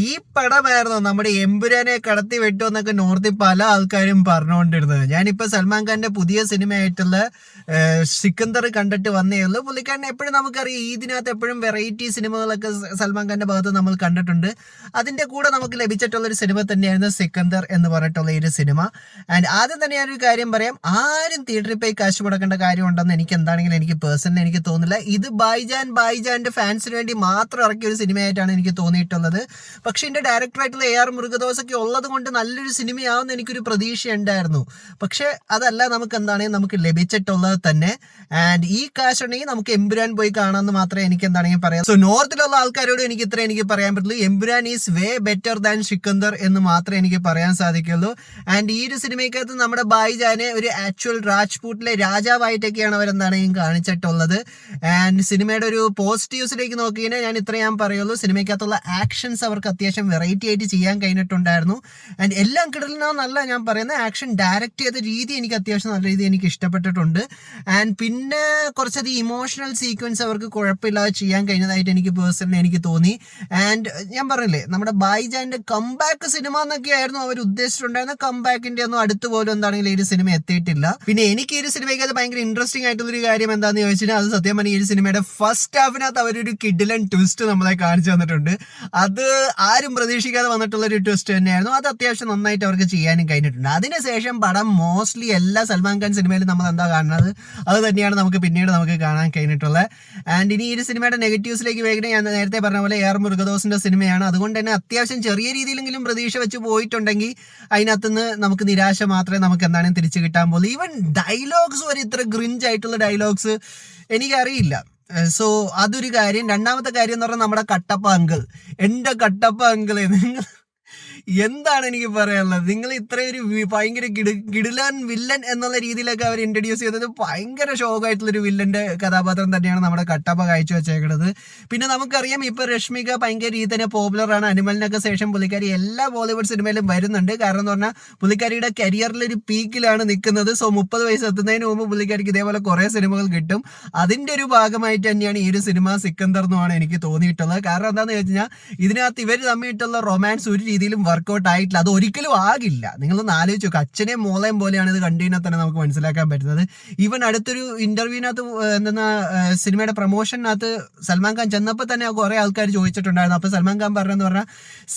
ഈ പടമായിരുന്നു നമ്മുടെ എമ്പുരാനെ കടത്തി വെട്ടു എന്നൊക്കെ നോർത്തിൽ പല ആൾക്കാരും പറഞ്ഞുകൊണ്ടിരുന്നത്. ഞാനിപ്പോ സൽമാൻ ഖാന്റെ പുതിയ സിനിമയായിട്ടുള്ള സിക്കന്ദർ കണ്ടിട്ട് വന്നേ ഉള്ളൂ. പുള്ളിക്കാരനെ എപ്പോഴും നമുക്കറിയാം, ഇതിനകത്ത് എപ്പോഴും വെറൈറ്റി സിനിമകളൊക്കെ സൽമാൻ ഖാന്റെ ഭാഗത്ത് നമ്മൾ കണ്ടിട്ടുണ്ട്. അതിന്റെ കൂടെ നമുക്ക് ലഭിച്ചിട്ടുള്ള ഒരു സിനിമ തന്നെയായിരുന്നു സിക്കന്ദർ എന്ന് പറഞ്ഞിട്ടുള്ള ഈ ഒരു സിനിമ. ആൻഡ് ആദ്യം തന്നെ ഞാനൊരു കാര്യം പറയാം, ആരും തിയേറ്ററിൽ പോയി കാശ് മുടക്കേണ്ട കാര്യമുണ്ടെന്ന് എനിക്ക് എന്താണെങ്കിലും എനിക്ക് പേഴ്സണലി എനിക്ക് തോന്നില്ല. ഇത് ബൈജാന്റെ ഫാൻസിന് വേണ്ടി മാത്രം ഇറക്കിയ ഒരു സിനിമയായിട്ടാണ് എനിക്ക് തോന്നിയിട്ടുള്ളത്. പക്ഷെ ഇതിന്റെ ഡയറക്ടറായിട്ടുള്ള AR മുരുകദോസൊക്കെ ഉള്ളത് കൊണ്ട് നല്ലൊരു സിനിമയാവുന്ന എനിക്കൊരു പ്രതീക്ഷ ഉണ്ടായിരുന്നു. പക്ഷെ അതല്ല നമുക്ക് എന്താണെങ്കിൽ നമുക്ക് ലഭിച്ചിട്ടുള്ളത് തന്നെ. ആൻഡ് ഈ കാശ് ഉണ്ടെങ്കിൽ നമുക്ക് എമ്പുരാൻ പോയി കാണാമെന്ന് മാത്രമേ എനിക്ക് എന്താണെങ്കിൽ പറയാം. സോ നോർത്തിലുള്ള ആൾക്കാരോട് എനിക്ക് പറയാൻ പറ്റുള്ളൂ, Empuraan is way better than Sikandar എന്ന് മാത്രമേ എനിക്ക് പറയാൻ സാധിക്കുള്ളൂ. ആൻഡ് ഈ ഒരു സിനിമയ്ക്കകത്ത് നമ്മുടെ ബൈജാനെ ഒരു ആക്ച്വൽ രാജ്പൂട്ടിലെ രാജാവായിട്ടൊക്കെയാണ് അവരെന്താണെങ്കിൽ കാണിച്ചിട്ടുള്ളത്. ആൻഡ് സിനിമയുടെ ഒരു പോസിറ്റീവ്സിലേക്ക് നോക്കിയാൽ ഞാൻ പറയുള്ളൂ, സിനിമയ്ക്കകത്തുള്ള ആക്ഷൻസ് അവർക്ക് അത്യാവശ്യം വെറൈറ്റി ആയിട്ട് ചെയ്യാൻ കഴിഞ്ഞിട്ടുണ്ടായിരുന്നു. ആൻഡ് എല്ലാം കിടലെന്നല്ല ഞാൻ പറയുന്നത്, ആക്ഷൻ ഡയറക്റ്റ് ചെയ്ത രീതി എനിക്ക് അത്യാവശ്യം നല്ല രീതി എനിക്ക് ഇഷ്ടപ്പെട്ടിട്ടുണ്ട്. ആൻഡ് പിന്നെ കുറച്ചധികം ഇമോഷണൽ സീക്വൻസ് അവർക്ക് കുഴപ്പമില്ലാതെ ചെയ്യാൻ കഴിഞ്ഞതായിട്ട് എനിക്ക് പേഴ്സണലി എനിക്ക് തോന്നി. ആൻഡ് ഞാൻ പറഞ്ഞില്ലേ, നമ്മുടെ ബൈജാന്റെ കംബാക്ക് സിനിമ എന്നൊക്കെയായിരുന്നു അവർ ഉദ്ദേശിച്ചിട്ടുണ്ടായിരുന്ന. കംബാക്കിന്റെ ഒന്നും അടുത്ത് പോലും എന്താണെങ്കിലും ഈ ഒരു സിനിമ എത്തിയിട്ടില്ല. പിന്നെ എനിക്ക് ഈ ഒരു സിനിമയ്ക്ക് അത് ഭയങ്കര ഇൻട്രസ്റ്റിംഗ് ആയിട്ടുള്ളൊരു കാര്യം എന്താണെന്ന് ചോദിച്ചാൽ, അത് സത്യം പറഞ്ഞാൽ ഈ ഒരു സിനിമയുടെ ഫസ്റ്റ് ഹാഫിനകത്ത് അവരൊരു കിഡിലൻ ട്വിസ്റ്റ് നമ്മളെ കാണിച്ചു തന്നിട്ടുണ്ട്. അത് ആരും പ്രതീക്ഷിക്കാതെ വന്നിട്ടുള്ള ഒരു ട്വിസ്റ്റ് തന്നെയായിരുന്നു. അത് അത്യാവശ്യം നന്നായിട്ട് അവർക്ക് ചെയ്യാനും കഴിഞ്ഞിട്ടുണ്ട്. അതിനുശേഷം പടം മോസ്റ്റ്ലി എല്ലാ സൽമാൻ ഖാൻ സിനിമയിലും നമ്മൾ എന്താ കാണുന്നത് അത് തന്നെയാണ് നമുക്ക് പിന്നീട് നമുക്ക് കാണാൻ കഴിഞ്ഞിട്ടുള്ളത്. ആൻഡ് ഇനി ഈ ഒരു സിനിമയുടെ നെഗറ്റീവ്സിലേക്ക് വേഗം ഞാൻ നേരത്തെ പറഞ്ഞ പോലെ AR മുരുകദോസിന്റെ സിനിമയാണ്. അതുകൊണ്ട് തന്നെ അത്യാവശ്യം ചെറിയ രീതിയിലെങ്കിലും പ്രതീക്ഷ വെച്ച് പോയിട്ടുണ്ടെങ്കിൽ അതിനകത്തുനിന്ന് നമുക്ക് നിരാശ മാത്രമേ നമുക്ക് എന്താണെങ്കിലും തിരിച്ചു കിട്ടാൻ പോകുള്ളൂ. ഈവൻ ഡയലോഗ്സ് വരെ ഇത്ര ഗ്രിഞ്ച് ആയിട്ടുള്ള ഡയലോഗ്സ് എനിക്കറിയില്ല. സോ അതൊരു കാര്യം. രണ്ടാമത്തെ കാര്യം എന്ന് പറഞ്ഞാൽ നമ്മുടെ കട്ടപ്പ അങ്കിൾ, എൻ്റെ കട്ടപ്പ അങ്കിളെ നിങ്ങൾ എന്താണ് എനിക്ക് പറയാനുള്ളത്. നിങ്ങൾ ഇത്രയും ഒരു ഭയങ്കര കിടിലൻ വില്ലൻ എന്നുള്ള രീതിയിലൊക്കെ അവർ ഇൻട്രൊഡ്യൂസ് ചെയ്തത് ഭയങ്കര ഷോക്കായിട്ടുള്ളൊരു വില്ലന്റെ കഥാപാത്രം തന്നെയാണ് നമ്മുടെ കട്ടപ്പ കാഴ്ച വെച്ചേക്കുന്നത്. പിന്നെ നമുക്കറിയാം ഇപ്പൊ രശ്മിക ഭയങ്കര രീതി തന്നെ പോപ്പുലറാണ്. അനിമലിനൊക്കെ ശേഷം പുള്ളിക്കാരി എല്ലാ ബോളിവുഡ് സിനിമയിലും വരുന്നുണ്ട്. കാരണം എന്ന് പറഞ്ഞാൽ പുള്ളിക്കാരിയുടെ കരിയറിലൊരു പീക്കിലാണ് നിൽക്കുന്നത്. സോ 30 വയസ്സ് എത്തുന്നതിന് മുമ്പ് പുള്ളിക്കാരിക്ക് ഇതേപോലെ കുറെ സിനിമകൾ കിട്ടും. അതിന്റെ ഒരു ഭാഗമായിട്ട് തന്നെയാണ് ഈ ഒരു സിനിമ സിക്കന്ദർ എന്നുമാണ് എനിക്ക് തോന്നിയിട്ടുള്ളത്. കാരണം എന്താണെന്ന് വെച്ച് കഴിഞ്ഞാൽ ഇതിനകത്ത് ഇവർ തമ്മിട്ടുള്ള റൊമാൻസ് ഒരു രീതിയിലും വർക്കൗട്ട് ആയിട്ടില്ല. അത് ഒരിക്കലും ആകില്ല. നിങ്ങളൊന്ന് ആലോചിച്ചു നോക്കുക, അച്ഛനെയും മോളെയും പോലെയാണ് ഇത് കണ്ടുകഴിഞ്ഞാൽ തന്നെ നമുക്ക് മനസ്സിലാക്കാൻ പറ്റുന്നത്. ഈവൻ അടുത്തൊരു ഇന്റർവ്യൂവിനകത്ത് എന്തെന്നാ സിനിമയുടെ പ്രൊമോഷനകത്ത് സൽമാൻ ഖാൻ ചെന്നപ്പോൾ തന്നെ കുറെ ആൾക്കാർ ചോദിച്ചിട്ടുണ്ടായിരുന്നു. അപ്പൊ സൽമാൻ ഖാൻ പറഞ്ഞെന്ന് പറഞ്ഞാൽ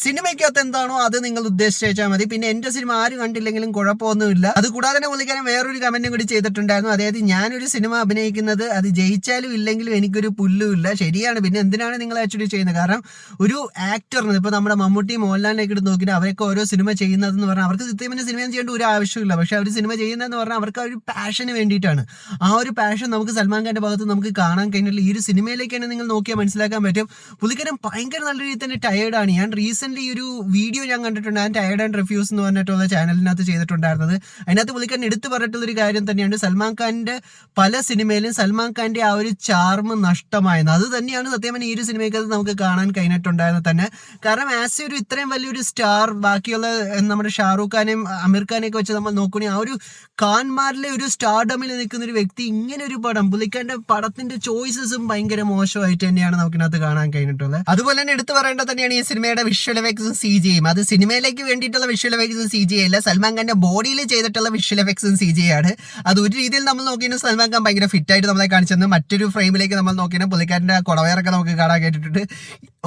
സിനിമയ്ക്കകത്ത് എന്താണോ അത് നിങ്ങൾ ഉദ്ദേശിച്ചാൽ മതി, പിന്നെ എന്റെ സിനിമ ആര് കണ്ടില്ലെങ്കിലും കുഴപ്പമൊന്നുമില്ല. അത് കൂടാതെ തന്നെ പുള്ളിക്കാരൻ വേറൊരു കമന്റും കൂടി ചെയ്തിട്ടുണ്ടായിരുന്നു. അതായത് ഞാനൊരു സിനിമ അഭിനയിക്കുന്നത് അത് ജയിച്ചാലും ഇല്ലെങ്കിലും എനിക്കൊരു പുല്ലുമില്ല. ശരിയാണ്, പിന്നെ എന്തിനാണ് നിങ്ങൾ ആക്ച്വലി ചെയ്യുന്നത്? കാരണം ഒരു ആക്ടറിന് ഇപ്പൊ നമ്മുടെ മമ്മൂട്ടി മോഹൻലാലിനൊക്കെ എടുത്ത് നോക്കിയിട്ട് അവരൊക്കെ ഓരോ സിനിമ ചെയ്യുന്നതെന്ന് പറഞ്ഞാൽ അവർക്ക് സത്യമായ സിനിമ ചെയ്യേണ്ട ഒരു ആവശ്യമില്ല. പക്ഷെ അവർ സിനിമ ചെയ്യുന്നതെന്ന് പറഞ്ഞാൽ അവർക്ക് ആ ഒരു പാഷന് വേണ്ടിയിട്ടാണ്. ആ ഒരു പാഷൻ നമുക്ക് സൽമാൻ ഖാന്റെ ഭാഗത്ത് നമുക്ക് കാണാൻ കഴിഞ്ഞില്ല. ഈ ഒരു സിനിമയിലേക്കാണ് നിങ്ങൾ നോക്കിയാൽ മനസ്സിലാക്കാൻ പറ്റും. പുള്ളിക്കാരൻ ഭയങ്കര നല്ല രീതിയിൽ തന്നെ ടയേർഡാണ്. ഞാൻ റീസെന്റ് ഒരു വീഡിയോ ഞാൻ കണ്ടിട്ടുണ്ട്, ഞാൻ ടയേർഡ് ആൻഡ് റിവ്യൂസ് എന്ന് പറഞ്ഞിട്ടുള്ള ചാനലിനകത്ത് ചെയ്തിട്ടുണ്ടായിരുന്നത്. അതിനകത്ത് പുള്ളിക്കാരൻ എടുത്തു പറഞ്ഞിട്ടുള്ളൊരു കാര്യം തന്നെയാണ്, സൽമാൻ ഖാന്റെ പല സിനിമയിലും സൽമാൻ ഖാന്റെ ആ ഒരു ചാർമ് നഷ്ടമായെന്ന്. അത് തന്നെയാണ് സത്യം ഈ ഒരു സിനിമയ്ക്കകത്ത് നമുക്ക് കാണാൻ കഴിഞ്ഞിട്ടുണ്ടായിരുന്നത് തന്നെ. കാരണം ആസ് ഒരു ഇത്രയും വലിയൊരു സ്റ്റാർ, ബാക്കിയുള്ള നമ്മുടെ ഷാറൂഖ് ഖാനെയും അമീർ ഖാനെയൊക്കെ വെച്ച് നമ്മൾ നോക്കുകയാണെങ്കിൽ ആ ഒരു ഖാൻമാരിലെ ഒരു സ്റ്റാർഡമിൽ നിൽക്കുന്ന ഒരു വ്യക്തി ഇങ്ങനെ ഒരു പടം, പുള്ളിക്കാരന്റെ പടത്തിന്റെ ചോയ്സസും ഭയങ്കര മോശമായിട്ട് തന്നെയാണ് നമുക്കിനകത്ത് കാണാൻ കഴിഞ്ഞിട്ടുള്ളത്. അതുപോലെ തന്നെ എടുത്തു പറയേണ്ടത് തന്നെയാണ് ഈ സിനിമയുടെ വിഷ്വൽ എഫക്ട്സും CGയും. അത് സിനിമയിലേക്ക് വേണ്ടിയിട്ടുള്ള വിഷ്വൽ എഫക്ട്സും CGI അല്ല, സൽമാൻ ഖാന്റെ ബോഡിയിൽ ചെയ്തിട്ടുള്ള വിഷ്വൽ എഫക്ട്സും CGI ആണ്. അത് ഒരു രീതിയിൽ നമ്മൾ നോക്കിയാൽ സൽമാൻ ഖാൻ ഭയങ്കര ഫിറ്റ് ആയിട്ട് നമ്മളെ കാണിച്ചെന്ന്. മറ്റൊരു ഫ്രെയിമിലേക്ക് നമ്മൾ നോക്കിയാൽ പുള്ളിക്കാരന്റെ കുടവയറൊക്കെ നമുക്ക് കാണാൻ കേട്ടിട്ടുണ്ട്.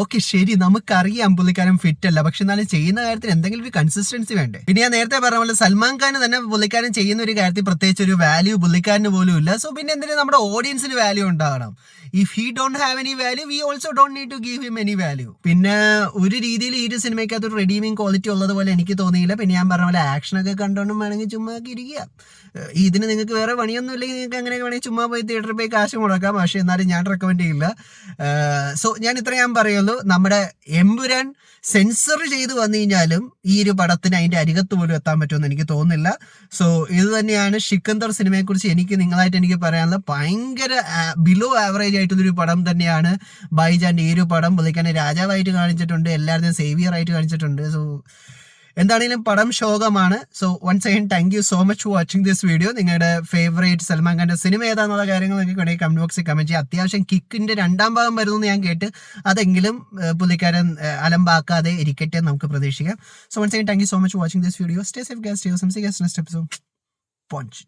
ഓക്കെ ശരി, നമുക്കറിയാം പുള്ളിക്കാരൻ ഫിറ്റ് അല്ല, പക്ഷെ എന്നാലും ചെയ്യുന്ന കാര്യത്തിൽ എന്തെങ്കിലും ഒരു കൺസിസ്റ്റൻസി വേണ്ടേ. പിന്നെ ഞാൻ നേരത്തെ പറഞ്ഞ പോലെ സൽമാൻ ഖാൻ തന്നെ പുള്ളിക്കാരൻ ചെയ്യുന്ന ഒരു കാര്യത്തിൽ പ്രത്യേകിച്ച് ഒരു വാല്യൂ പുള്ളിക്കാരന് പോലും ഇല്ല. സോ പിന്നെ എന്തിനാ നമ്മുടെ ഓഡിയൻസിന് വാല്യൂ ഉണ്ടാകണം? If he don't have any value, we also don't need to give him any value. പിന്നെ ഒരു രീതിയിൽ ഈ ഒരു സിനിമയ്ക്കകത്ത് ഒരു റെഡീമിങ് ക്വാളിറ്റി ഉള്ളതുപോലെ എനിക്ക് തോന്നിയില്ല. പിന്നെ ഞാൻ പറഞ്ഞ പോലെ ആക്ഷനൊക്കെ കണ്ടോണ്ടും വേണമെങ്കിൽ ചുമ്മാ ഇരിക്കുക. ഇതിന് നിങ്ങൾക്ക് വേറെ പണിയൊന്നും ഇല്ലെങ്കിൽ നിങ്ങൾക്ക് അങ്ങനെയൊക്കെ വേണമെങ്കിൽ ചുമ്മാ പോയി തിയേറ്ററിൽ പോയി കാശ് മുടക്കാം. പക്ഷെ എന്നാലും ഞാൻ റെക്കമെൻഡ് ചെയ്യില്ല. സോ ഞാൻ ഞാൻ പറയുള്ളൂ, നമ്മുടെ എമ്പുരാൻ സെൻസർ ചെയ്ത് വന്നു കഴിഞ്ഞാലും ഈ ഒരു പടത്തിന് അതിന്റെ അരികത്ത് പോലും എത്താൻ പറ്റുമെന്ന് എനിക്ക് തോന്നുന്നില്ല. സോ ഇത് തന്നെയാണ് സിക്കന്ദർ സിനിമയെ കുറിച്ച് നിങ്ങളായിട്ട് എനിക്ക് പറയാനുള്ളത്. ഭയങ്കര ബിലോ ആവറേജ് ആയിട്ടുള്ളൊരു പടം തന്നെയാണ് ബൈജാന്റെ ഈ ഒരു പടം. പുള്ളിക്കാരനെ രാജാവായിട്ട് കാണിച്ചിട്ടുണ്ട്, എല്ലാവരുടെയും സേവിയർ ആയിട്ട് കാണിച്ചിട്ടുണ്ട്. സോ എന്താണെങ്കിലും പടം ശോകമാണ്. So once again thank you so much for watching this video. നിങ്ങളുടെ ഫേവറേറ്റ് സൽമാൻ ഖാന്റെ സിനിമ ഏതാണെന്നുള്ള കാര്യങ്ങൾ നിങ്ങൾക്ക് കമന്റ് ബോക്സിൽ കമന്റ് ചെയ്യാം. അത്യാവശ്യം കിക്കിന്റെ 2ാം ഭാഗം വരുന്നു ഞാൻ കേട്ട്, അതെങ്കിലും പുള്ളിക്കാരൻ അലമ്പാക്കാതെ ഇരിക്കട്ടെ നമുക്ക് പ്രതീക്ഷിക്കാം. So once again thank you so much for watching this video. Stay safe guys, stay some see guys next episode. Punch.